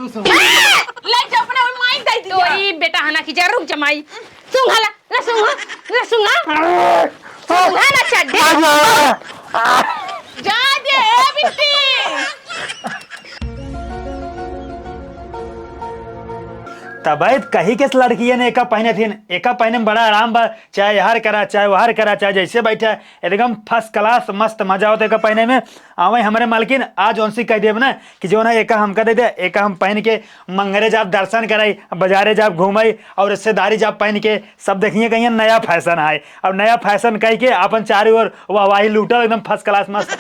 तू सुन ले अपने माई दे दी तोरी बेटा हना की जा रुक जमाई सुंघला ले सुंघा ना चड्डी जा दे बिट्टी तबैत कही के लड़कियन एका पहने थी एका पहने में बड़ा आराम बा चाहे हर करा चाहे वहर करा चाहे जैसे बैठा एकदम फर्स्ट क्लास मस्त मजा होता एका पहने में आवे हमारे मालकिन आज उनसे कह देव ना कि जो ना एका हमका दे दे एका हम पहन के मंगरे जाब दर्शन कराई बाजारे जाब घूमई और रिश्तेदारी जाब पहन के सब देखिए कहीं नया फैशन है और नया फैशन कह के अपन चारों ओर वाही लूटो एकदम फर्स्ट क्लास मस्त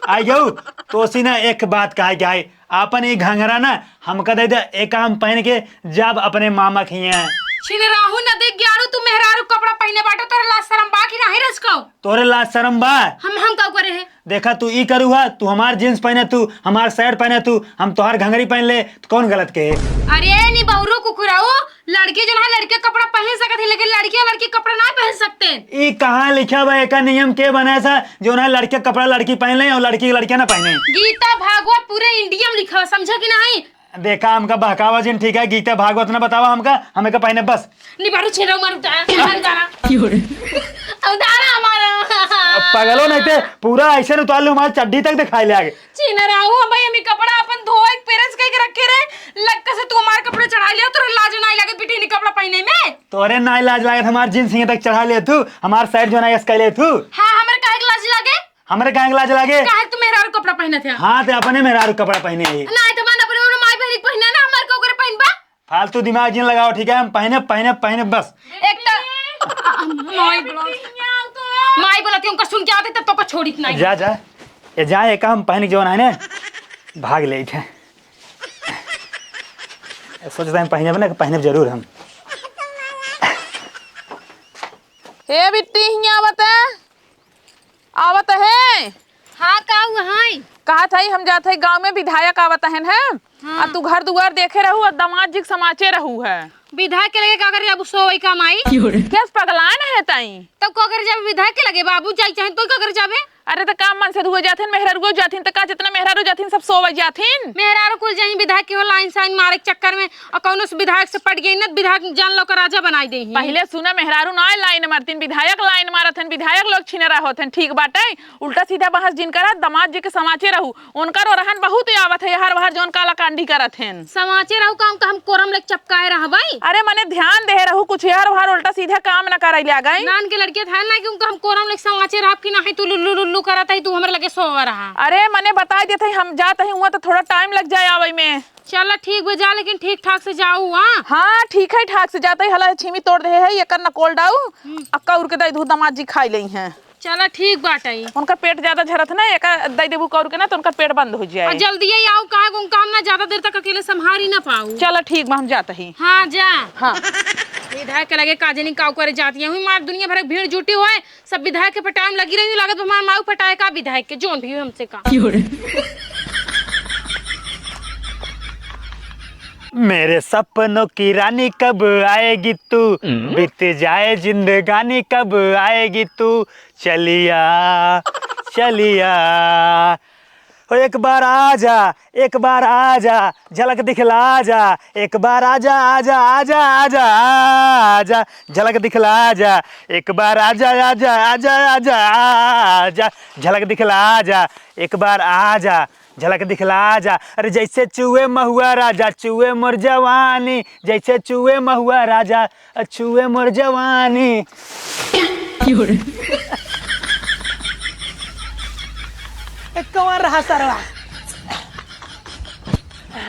आई गऊ तो उसी ना एक बात कहा क्या है आपन ये घंघरा ना हमका दे दे एक हम पहन के जब अपने मामा खिए छिने राहु न देख ग्यारू तू मेहरारू कपड़ा पहने बाटो तोरे लाज शरम बा कि नाही रसको तोरे लाज शरम बा हम का करे है देखा तू ई करू है तू हमार जींस पहने तू हमार शर्ट पहने तू हम तोहार घंघरी पहन ले तो कौन गलत के अरे नी बहुरो कुकुराओ लड़के जो है लड़के कपड़ा पहन सकत है लेकिन लड़की कपड़ा ना पहन सकते ई कहां लिखा बा एका नियम के बनाया सा जो ना लड़के कपड़ा लड़की पहन ले और लड़की लड़कियां ना पहने गीता भागवत पूरे इंडिया में लिखा समझा कि नहीं देखा हमका बहकावा जिन ठीक है गीता भागवत ना बतावा हमका हमें का पहने बस निबारू छेरो मारू दाना अब दाना हमारा पगलो नहीं थे पूरा ऐसे उतार लो हमारे चड्डी तक दिखाई ले आगे चीना राहु भाई हम कपड़ा अपन धोए पेरेंट्स के रखे रे लक्का से तू हमारे कपड़े चढ़ा लिया तो लाज नहीं लगे बेटी ने कपड़ा पहने में तोरे ना लाज लागे हमारे जींस हिंगे तक चढ़ा ले तू हमार साइड जो ना इसका ले तू हां हमारे काहे लाज लागे हमारे काहे लाज लागे काहे तू मेहरारू कपड़ा पहने थे हां ते अपने मेहरारू कपड़ा पहने आई नहीं तो मन अपने माई बहन पहने ना हमारे को करे पहनबा फालतू दिमाग जिन लगाओ ठीक है हम पहने बस एक माई बोला उनका सुन के आते तब तो को छोड़ी नहीं जा ये जाए एक हम पहन के जो है ना भाग ले थे सोचता है पहने बना पहने जरूर हम हे बिट्टी हिया आवत है हाँ का हुआ है कहा था हम जाते गांव में विधायक आवत है हाँ। तू घर दुआर देखे रहू और दामाद जी समाचे रहू है विधायक के लगे का करे अब सोई का माई क्या पगलान है ताई तब को करे जब विधायक के लगे बाबू जाई चाहे तो का करे जाबे अरे तो काम मन से दुआ जाथिन मेहरारू जाथिन तो का जितना मेहरारू जाथिन सब सोवे जाथिन मेहरारू कुल जाई विधायक के लाइन साइन मारे के चक्कर में और कौनो विधायक से पट गई न विधायक जान लो का राजा बनाई दे पहले सुना मेहरारू ना लाइन मारतिन विधायक लाइन मारथन विधायक लोग छिनरा होथन ठीक बाटे उल्टा सीधा बहस जिन करा दामाद जी के समाचे रहू उनकर रहन बहुत आवत है हर बार जोन काला कांडी करथन समाचे रहू काम का हम कोरम लेक चपकाए रहबई अरे मने ध्यान दे रहू कुछ हर बार उल्टा सीधा काम न करई ले गई नान के लड़के था ना कि उनका हम कोरम लेक समाचे रहब कि नहीं तू लुल्लू करत है तू हमरे लगे सोवा रहा अरे मने बता देते हम जाते हैं वहाँ तो थोड़ा टाइम लग जाए आवे में चल ठीक हो जा लेकिन ठीक ठाक से जाऊ हाँ ठीक है ठाक से जाते हला छीमी तोड़ दे है एक नकोल डाऊ अक्का उड़ के दई दूध दामाद जी खाई लई हैं चला ठीक बाटे उनका पेट ज्यादा झरत ना एक दई देबू कौर के ना तो उनका पेट बंद हो जाए और जल्दी ही आओ काहे को काम ना ज्यादा देर तक अकेले संभाल ही ना पाऊ चलो ठीक बा हम जाते ही हाँ जा हाँ विधायक के लगे काजनी काऊ करे जाती है मार दुनिया भर भीड़ जुटी हुआ है सब विधायक के टाइम लगी रही लागत हमार माऊ पटाए का विधायक के जोन भी हमसे का मेरे सपनों की रानी कब आएगी तू बीत जाए जिंदगानी कब आएगी तू चलिया चलिया एक बार आजा झलक दिखला जा एक बार आजा आजा आजा आजा आजा झलक दिखला जा एक बार आजा आजा आजा आजा आजा झलक दिखला जा एक बार आजा झलक दिखला जा अरे जैसे चूहे महुआ राजा चूहे मोर जवानी जैसे चूहे महुआ राजा चूहे मोर जवानी कौन रहा सरवा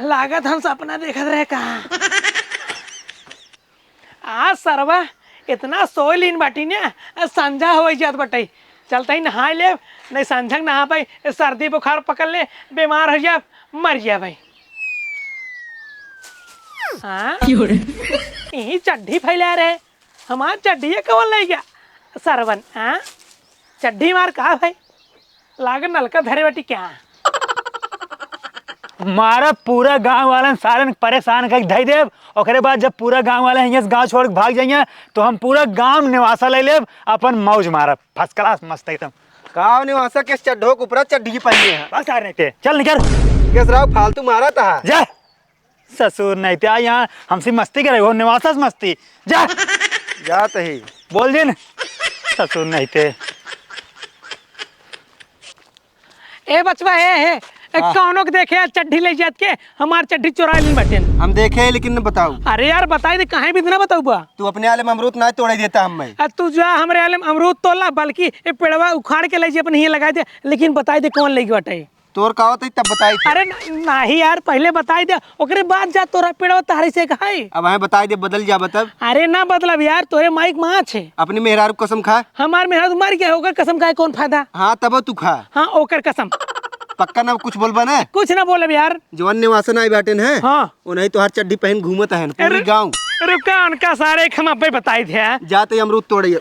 लागत हम सपना देखत रहे कहा आज सरवा इतना सोई लीन बाटी ने संझा हो जात बटाई चलता ही नहा ले नहीं संझक नहा पाई सर्दी बुखार पकड़ ले बीमार हो जा मर जा भाई हाँ यही चड्ढी फैला रहे हमार चड्ढी कौन ले गया सरवन हाँ चड्ढी मार कहा भाई लाग नलका धरे बेटी क्या मारा पूरा गांव वाले सारे परेशान कर धई देव ओकरे बाद जब पूरा गांव वाले यहाँ गांव छोड़ के भाग जाइए तो हम पूरा गांव निवासा ले लेब अपन मौज मारब फर्स्ट क्लास मस्त एकदम गांव निवासा के चड्ढो ऊपर चड्ढी पहनी है बस आ रहे थे चल निकल केसराव फालतू मारा था जा ससुर नहीं थे यहाँ हमसे मस्ती करे हो निवासा से मस्ती जा जात ही बोल दिन ससुर नहीं थे। ए बचवा है कौनो के देखे चड्ढी ले जात के हमार चड्ढी चुरा ली बटे। हम देखे लेकिन न बताऊ। अरे यार बताई दे कहीं भी ना बताऊ बा। तू अपने आले में अमरूद ना तोड़े देता हम मैं। तू जा हमरे आले में अमरूद तोला बल्कि ये पेड़वा उखाड़ के ले अपन यहाँ लगा दे, लेकिन बताई दे कौन लेगी बटे। तोर का होता तब बताई थी। अरे नहीं यार पहले बताई दे ओकरे बाद जा तोरा पेड़वा तारी से खाई। अब हमें बताई दे बदल जा बतब। अरे ना बदलब यार तोरे माइक माँ छे। अपनी मेहरारू कसम खा। हमार मेहरारू मर गया ओकर कसम खाए कौन फायदा। हाँ तब तू खा। हाँ ओकर कसम। पक्का ना कुछ बोलबा ना। कुछ ना बोलब यार। जवान निवासन आई बैठे है। हाँ उन्हें तो हर चड्डी पहन घूमत है पूरी गाँव। रुका उनका सारे हम अब बताई थे। जाते अमरूद तोड़े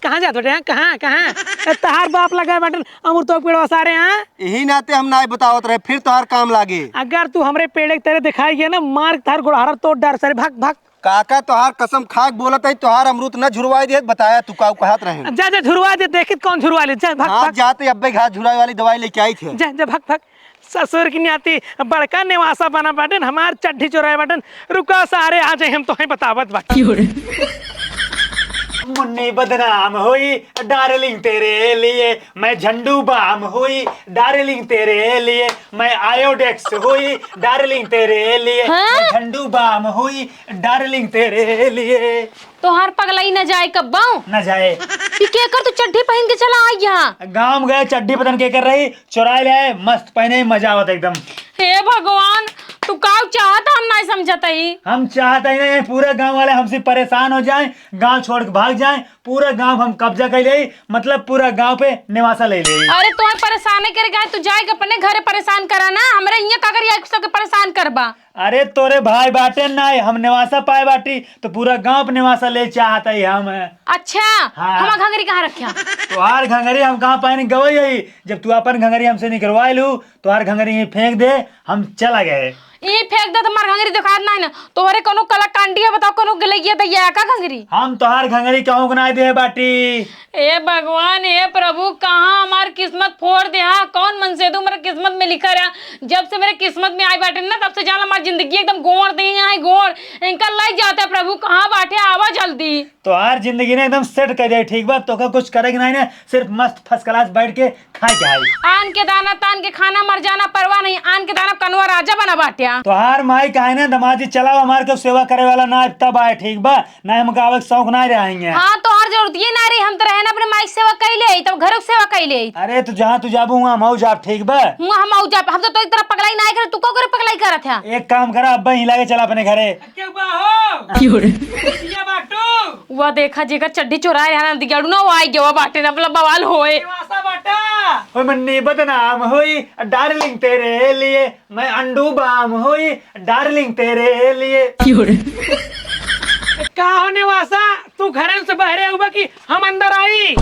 कहाँ जाते हैं कहाँ कहाँ तहार बाप लगा बटन अमरूद तो पेड़वा सारे हैं। यही नाते हम ना बतावत रहे फिर तोहार काम लागे। अगर तू हमरे पेड़ तेरे दिखाई गया ना मार तार गुड़हारा तोड़ डार सारे भाग भाग। काका तोहार कसम खाक बोलत है तोहार अमरूद न झुरवाई दे बताया तू का कहत रहे। जा जा झुरवा दे देखी कौन झुरवा ले जा भाग हाँ भाग। जाते अब्बे घास झुराई वाली दवाई लेके आई थे। जा जा भाग भाग। ससुर की न्याती बड़का निवासा बना बटन हमार चड्ढी चुराए बटन। रुका सारे आ जाए हम तो बतावत बाकी। मुन्नी बदनाम हुई डार्लिंग तेरे लिए, मैं झंडू बाम हुई डार्लिंग तेरे लिए, मैं आयोडेक्स हुई डार्लिंग तेरे लिए, हाँ? मैं झंडू बाम हुई डार्लिंग तेरे लिए। तोहार पगलाई न जाए कब्बाऊ न जाए के कर तू चड्ढी पहन के चला आ यहाँ। गांव गए चड्डी पतन के कर रही चुराए ले आए, मस्त पहने मजा आवत एकदम। हे भगवान तू का चाहता हम नहीं समझता ही। हम चाहते ही नहीं पूरे गांव वाले हमसे परेशान हो जाएं, गांव छोड़ के भाग जाएं, पूरा गांव हम कब्जा कर ले मतलब पूरा गांव पे निवासा ले ले। अरे तुम्हें परेशान करे गए तू जाएगा अपने घरे परेशान करा ना हमरे यहाँ काकर या सबके परेशान करबा। अरे तोरे भाई बाटे ना हम निवासा पाए बाटी तो पूरा गांव पे निवासा ले चाहता ही हम। अच्छा हाँ। हम घंगरी कहाँ रखा। तुहार घंगरी हम कहाँ पाए गवई है, जब तू अपन घंगरी हमसे निकलवा लू तुहार घंगरी ही फेंक दे हम चला गए। ये फेंक दे तुम्हार घंगरी दिखात ना तोहरे कोनो कला कांडी है बताओ कोनो गलैया दैया का घंगरी। हम तुहार घंगरी कहूँ गनाई दे बाटी। ए भगवान ए प्रभु कहाँ हमार किस्मत फोड़ दे। हाँ कौन मन से तू मेरे किस्मत में लिखा रहा। जब से मेरे किस्मत में आई बाटे ना तब से जान हमारी जिंदगी एकदम गोड़ दे यहाँ गोड़ इनका लग जाता है। प्रभु कहाँ बाटे आवा जल्दी। तुहार जिंदगी ने एकदम सेट कर दिया ठीक बात तो का कुछ करेगी नहीं ना सिर्फ मस्त फर्स्ट क्लास बैठ के खाए के आई। आन के दाना तान के खाना मर जाना परवाह नहीं आन के दाना कनवा राजा बना बाटे। तुहार माई काहे ना दमाजी चलाओ हमारे को सेवा करे वाला ना तब आए ठीक बा ना हम गावे शौक ना रहेंगे। हाँ तो और जरूरत ये ना रही हम तो रहना अपने माई सेवा कैले तब घर सेवा कैले। अरे तू जहाँ तू जाबू वहाँ हम जाब ठीक बा। हम आऊ जा हम तो एक तरह पगलाई ना करे तू को करे पगलाई करत है। एक काम करा अब्बा हिला के चला अपने घरे। वो देखा जेकर चड्डी चुराए है ना दिगाड़ू ना वो आई गया बाटे ना मतलब बवाल होए। ओए मन्नी बदनाम हुई डार्लिंग तेरे लिए, मैं अंडू बाम हुई डार्लिंग तेरे लिए। का होने वासा तू घर से बहरे हुआ कि हम अंदर आई।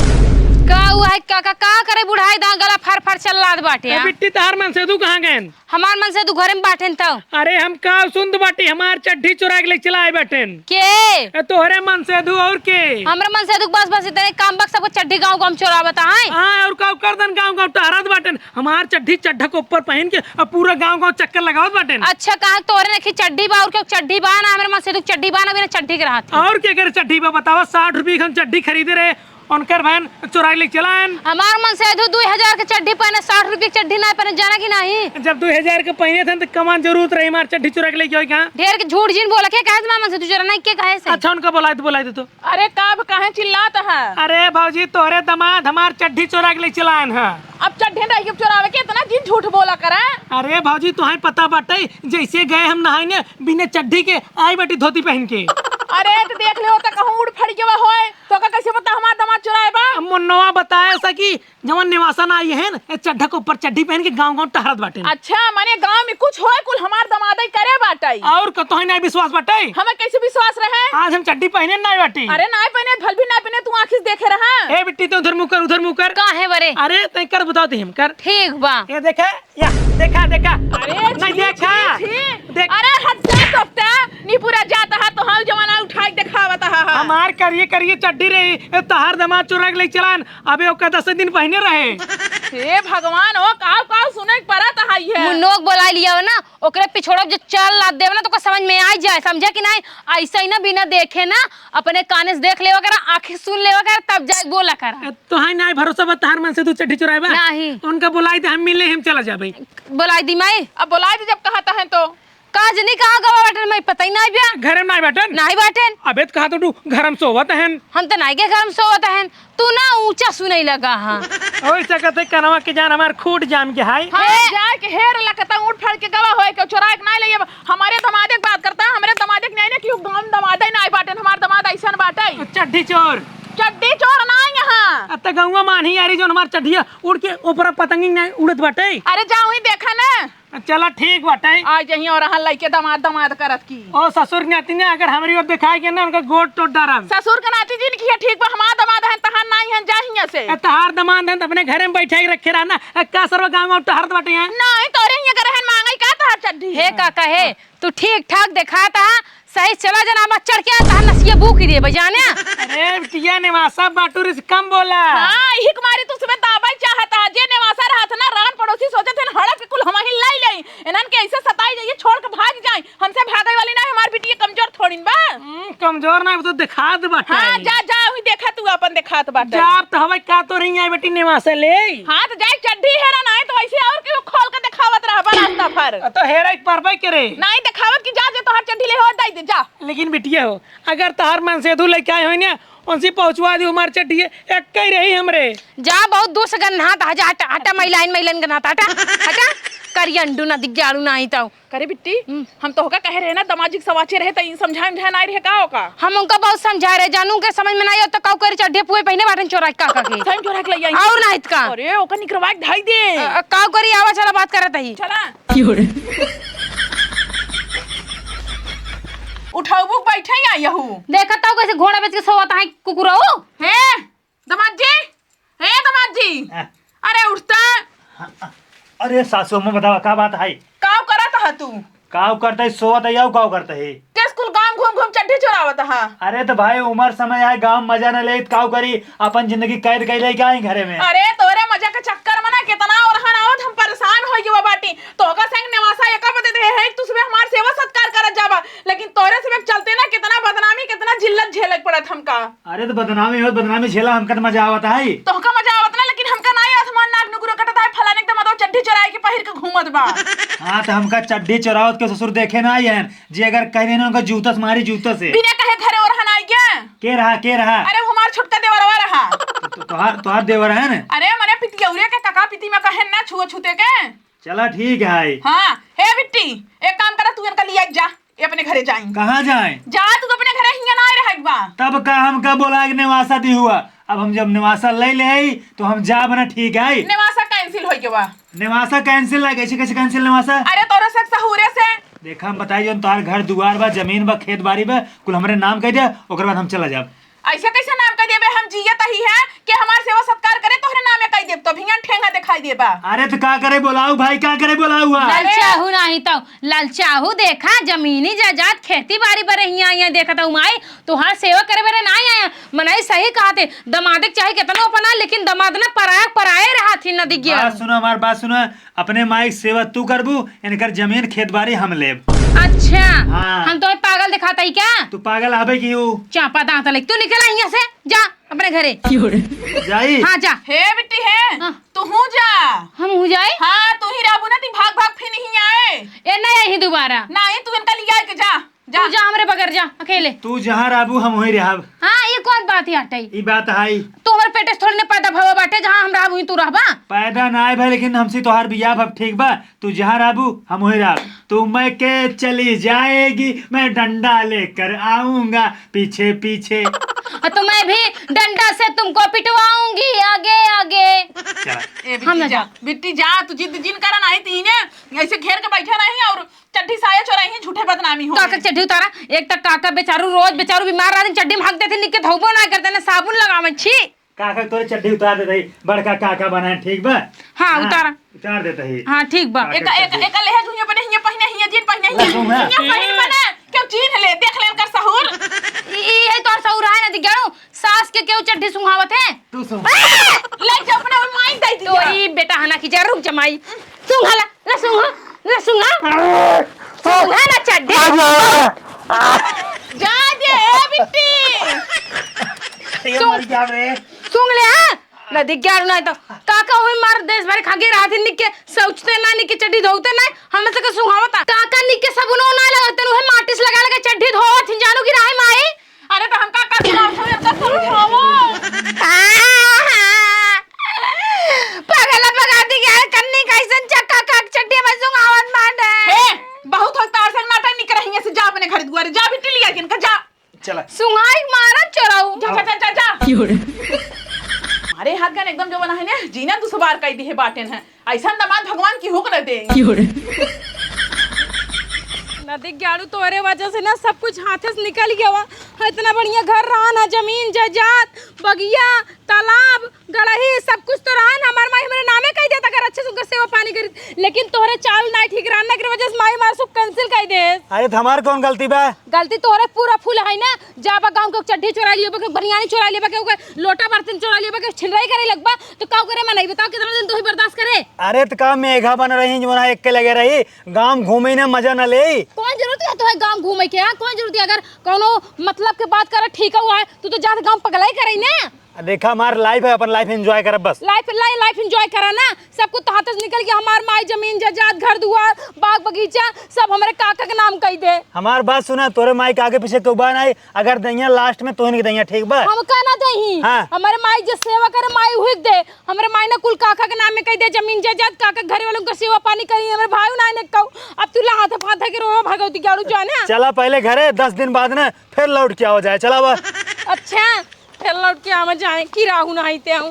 का हुआ है का करे बुढ़ाई दा गला फर फर चल लाद बाटे। बिट्टी तार मन से तू कहाँ गए। हमार मन से तू घरे में बाटे तो। अरे हम का सुंद बाटी हमार चड्ढी चुरा के ले चलाए बैठन के तोहरे मन से दू और के हमरे मन से दू बस बस इतने काम बक सबको चड्ढी गांव गांव चोरा बताएं। हाँ और का कर दन गांव गांव टहरत बाटन हमार चड्ढी चड्ढा को ऊपर पहन के और पूरा गांव गांव चक्कर लगावत बाटन। अच्छा कहा तोरे ने चड्ढी बा और क्यों चड्ढी बा ना हमरे मन से दू चड्ढी बा ना बिना चड्ढी के रहत। और क्या करे चड्ढी बा बताओ 60 रुपये हम चड्ढी खरीदे रहे उनकर बहन चुरा ले चलान। हमार मन से दू 2000 के चड्ढी पहने 60 रुपये चड्ढी ना पहने जाना की नहीं। जब 2000 के पहने थे तो कमान जरूरत रही हमार चड्ढी चुरा के ले गई कहाँ ढेर के झूठ जीन बोला के कहे मामा से तू चुरा नहीं के कहे से। अच्छा उनका बोला दे तो। अरे काब काहे चिल्लाता है। अरे भाजी तोहरे दामाद हमार चड्ढी चुरा के ले चलान है। अब चड्ढे रह के चुरावे के इतना दिन झूठ बोला करा। अरे भाजी तुम्हें पता बाटे जैसे गए हम नहाने बिना चड्ढी के आई बेटी धोती पहन के। अरे तो देख ले होता कहूं उड़ फड़ के होए तो का कैसे पता हमार दामाद चुराए बा। मुन्नवा बताया ऐसा कि जवन निवासन आई है ना चड्ढा के ऊपर चड्ढी पहन के गांव गांव टहरत बाटे। अच्छा माने गांव में कुछ होए कुल हमार दामाद करे बाटाई। और कतो नहीं विश्वास बाटे हमें कैसे विश्वास रहे। आज हम चड्ढी पहने नहीं बाटी। अरे ना पहने भल भी ना पहने तू आंखिस देखे रहा। ए बिट्टी तो उधर मुकर काहे बरे। अरे तय कर बताओ हम कर ठीक बा ये देखा या देखा अरे नहीं देखा देख। अरे हद जा सकता नी पूरा जाता है तो हम जमाना उठाई दिखावता है। हमार करिए चड्ढी रही तहार दमाद चुरा के ले चलान अबे ओका 10 दिन पहने रहे। हे भगवान हो काव सुने परत आई है मुन्नोक बोला लिया हो ना ओकरे पिछोड़ा जो चल ला देव ना तो को समझ में आ जाए समझे कि नहीं ऐसा ही ना बिना देखे ना अपने काने से देख लेवा करा आंखें सुन लेवा करा तब जाके बोला करा तो है ना भरोसा बा तार मन से तू चड्ढी चुराए बा नहीं। उनका बुलाई तो हम मिले हम चला जा भाई बोलाई दी माई अब बुला दी जब कहता है तो कहा जनी कहा गवा बाटन मैं पता ही नहीं बिया घर में नहीं बैठन नहीं बाटन अबे तो कहा तो तू घर में सोवत है हम तो नहीं के घर में सोवत हैं तू ना ऊंचा सुने लगा हां ओए सकते कनवा के जान हमार खूट जाम के हाय हाँ जाए के हेर लकता उठ फड़ के गवा होए के चुरा के नहीं ले हमारे दमादे की बात करता है हमारे दमादे नहीं ना क्यों गांव दमादे नहीं बाटन हमार दमाद ऐसा बाटे चड्ढी चोर चड्डी चोर ना यहाँ अत गौवा मानही यारी जो हमार चड्ढिया उड़ के ऊपर पतंगी नहीं उड़त बाटे अरे जाऊँ ही देखा ना चला ठीक बाटे आज यहीं और यहाँ लइके दमाद करत की ओ ससुर ने आती ने अगर हमारी ओर दिखाई के ना उनका गोट टोट डारा ससुर के नाती जी की है ठीक बा हमार दमाद है तहां नहीं है जाहिया से तहार दमान है अपने घर में बैठा के रखे रहना का सर्व गांव में टहरत बाटे हैं नहीं तोरे हिया के रहन मांगई का तहार चड्डी हे काका हे तू ठीक ठाक दिखाता सही चला जना मत चढ़ के आता नसिया भूख दे बजाने अरे बिटिया निवासा बाटूर से कम बोला हां यही कुमारी तू सुबह दाबाई चाहता जे नेवासा रहत ना रान पड़ोसी सोचे थे हड़प के कुल हम ही लाई लई इनन के ऐसे सताई जाइए छोड़ के भाग जाए हमसे भागई वाली ना हमार बिटिया कमजोर थोड़ीन बा कमजोर ना तो दिखा दे बाटे हां जा हुई देखा तू अपन दिखात बाटे जाप तो हवे का तो रही है बेटी निवासा ले हां तो जाए चड्डी हेरा ना तो ऐसे और क्यों खोल के दिखावत रह रास्ता पर तो हेरा एक परबई करे नहीं दिखावत की जा जे तोहर चड्डी ले हो दई दे जा लेकिन बिटिया हो अगर तहार मन से लेके आए हो ना उनसे पहुंचवा दी हमार चड्ढी एक कई रही हमरे जा बहुत दूर से गन्ना हटा हटा हटा महिलाइन गन्ना हटा हटा करिया अंडू ना दिख जाड़ू ना आई तो करे बिट्टी हम तो होगा कह रहे ना दमाजिक सवाचे रहे त समझाए नहीं रहे का होगा हम उनका बहुत समझा रहे जानू के समझ में नहीं आता काऊ करे चड्ढे पुए पहने बाटन चोरा काका के सही चोरा के ले आई और ना इतका अरे ओका निकरवा के ढाई दे काऊ करी आवा चला बात करत ही चला उठाओ बुक बैठे या यहू देखा तो कैसे घोड़ा बेच के सोता है कुकुरो हे दमाद जी अरे उठता अरे सासू में बतावा का बात है काव करत ह तू काव करता है सोवत है याव काव करता है के स्कूल गांव घूम चड्डी चोरावत हा अरे तो भाई उम्र समय आए गांव मजा न ले काव करी अपन जिंदगी कैद कर ले क्या घरे में अरे तोरे मजा के चक्कर में ना कितना और हनावत हम परेशान हो गए बाटी तोका संग निवासा एका बते दे है तू सुबह हमार सेवा सत्कार करत जाबा लेकिन तोरे से चलते ना कितना बदनामी कितना जिल्लत झेलक पड़त हमका अरे तो बदनामी झेला हमका मजा आवता है तोका मजा आवत ना लेकिन हमका नहीं आसमान नाक नुगुरो कटत है फलाने के मदो चड्डी चोराए के पहिर के घूमत बा हाँ तो हमका चड्डी चोरावत के ससुर देखे ना आई है जी अगर कह देना उनका जूता से मारी जूता से बिना कहे घरे और हनाई क्या के रहा अरे वो हमार छोटका देवरवा रहा तोहार देवर है ना अरे मने पितियौरे के काका पिती में कहे ना छुए के चला ठीक है हां हे बिट्टी एक काम करा तू इनका लिया जा ये अपने घरे जाई कहाँ जाए जा तू अपने घरे हिया ना रह बा तब का हमका बोला कि निवासा दी हुआ अब हम जब निवासा ले ले आई तो हम जा बना ठीक है निवासा कैंसिल हो गया बा निवासा कैंसिल है कैसे कैंसिल निवासा अरे तोरे से सहूरे से देखा हम बताइए तोहार घर दुआर बा जमीन बा खेत बाड़ी बा कुल हमरे नाम कह दिया ओकर बाद हम चला जाब ऐसे कैसे नाम कह देबे हम जियत ही है कि हमार सेवा सत्कार करे तोहरे नाम में कह देब तो भिंगन ठेंगा दिखाई देबा अरे तो का करे बोलाऊ भाई का करे बोलाऊ हुआ ललचाहू नहीं तो ललचाहू देखा जमीनी जायदाद खेती बाड़ी पर यहाँ देखा था उमाई तुहार सेवा करे बेरे नहीं आया मनाई सही कहा थे दमादक चाहे कितना अपना लेकिन दमाद ना पराए रहा थी नदी की बात सुनो हमार बात सुनो अपने माई सेवा तू करबू इनकर जमीन खेत बाड़ी हम लेब अच्छा हाँ। हम तो पागल दिखाता ही क्या तू पागल आबे की चापा दांत लेके तू निकल यहाँ से जा अपने घरे जाई हाँ जा हे बिट्टी है हाँ। तू हूं जा हम हो जाए हां तू ही राबू ना ती भाग फिर नहीं आए ए नहीं यही दोबारा नहीं तू इनका लिया के जा जा जा हमरे बगैर जा अकेले तू जहाँ रहबू हम वहीं रहब हाँ ये कौन बात है हटाई ई बात है तू हमारे पेटे से थोड़ी ने पैदा भवा बाटे जहाँ हम रहबू तू रहबा पैदा ना आए भाई लेकिन हमसे तोहार बियाह अब ठीक बा तू जहाँ रहबू हम वहीं रहब तू मैं के चली जाएगी मैं डंडा लेकर आऊंगा पीछे पीछे तो मैं भी डंडा से तुमको पिटवाऊंगी आगे आगे चल ए हम ना बिट्टी जा बिट्टी जा तू जिद जिन करन आई थी ने ऐसे घेर के बैठा नहीं और चड्डी साया चोराई झूठे बदनामी हो काका चड्डी उतारा एक तक काका बेचारू रोज बेचारू बीमार रहते चड्डी में भागते थे निके धोबो ना करते ना साबुन लगावे छी काका तोरे चड्डी उतार देते बड़का काका बना ठीक बा हाँ उतारा उतार देते ही हाँ ठीक बा एक लेहे जुइया बने हिया पहिने हिया जिन पहिने हिया पहिन बने क्यों चीन ले देख ले कर सहूर ई है तोर सौरा है ना दिगाड़ू सास कस के क्यों चड्ढी सुंघावत है? तू सुन ले जा अपने माई दे दी तो ई बेटा हना की जरा रुक जमाई सुंघाला ना सुंघा ना चड्ढी जा दे ए बिट्टी सुंघ ले हां नदी ग्यार नहीं तो काका हुई मार देश भर खागे रात निके सोचते ना निके चड्ढी धोते ना हम से के सुंघावता काका निके सबनो ना लगते नु माटिस लगा लगा चड्ढी धोवत जानो की राय माई अरे तो हम काका सुनाओ तब समझाओ पगला पगा दी यार कन्नी कैसन चक्का का चड्ढी में सुंघावत मांडे हे बहुत होता और संग नाटक नहीं करेंगे से जा अपने घर दुआरे जा बिट्टी लिया किन का जा चला सुंघाई मारा चोराऊ जा हमारे हाथ का एकदम जो बना है ना जीना तू सवार कई दी है बाटेन है ऐसा दमाद भगवान की हुक्म दे नदी ग्याड़ू तोरे वजह से ना सब कुछ हाथ से निकल गया हुआ इतना बढ़िया घर रहा ना जमीन जायदाद बगिया तालाब गड़ही सब कुछ तो रहा ना हमारे माई मेरे नामे कह देता अगर अच्छे से सेवा पानी करी लेकिन तोहरे चाल ना ठीक रहना की वजह से माई मार सब कैंसिल कर दे अरे हमार कौन गलती बा? गलती तोहरे पूरा फूल है ना जाबा गांव के चड्ढी चुरा लियो के बनियानी चुरा लियो के लोटा बर्तन चुरा लियो के छिलराई करे लगबा तो का करे मैं नहीं बताओ कितना दिन तू ही बर्दाश्त करे अरे तो का मेघा बन रही जो एक के लगे रही गांव घूमे ना मजा न ले कौन जरूरत है तो है गांव घूमे के कौन जरूरत है अगर कोनो मतलब के बात करे ठीक हुआ है तू तो जात गांव पगलाई करे ना देखा हमार लाइफ है अपन लाइफ एंजॉय कर बस लाइफ एंजॉय करा ना सब कुछ तो हाथ से निकल गया हमार माई जमीन जायदाद घर दुआर बाग बगीचा सब हमारे काका के नाम कह दे हमार बात सुना तोरे माई के आगे पीछे क्यों आई अगर दैया लास्ट में तोहन की दैया ठीक बा हम कहना दही हाँ। हमारे माई जो सेवा करे माई हुई दे हमारे माई ने कुल काका के नाम में कह दे जमीन जायदाद काका घर वालों को सेवा पानी करी हमारे भाई ना ने कहू अब तू हाथ फाथा के रो भगवती गाड़ू जाने चला पहले घरे 10 दिन बाद ना फिर लौट के हो जाए चला बा अच्छा फिर लौट के आवा जाए की राहु ना आते हूँ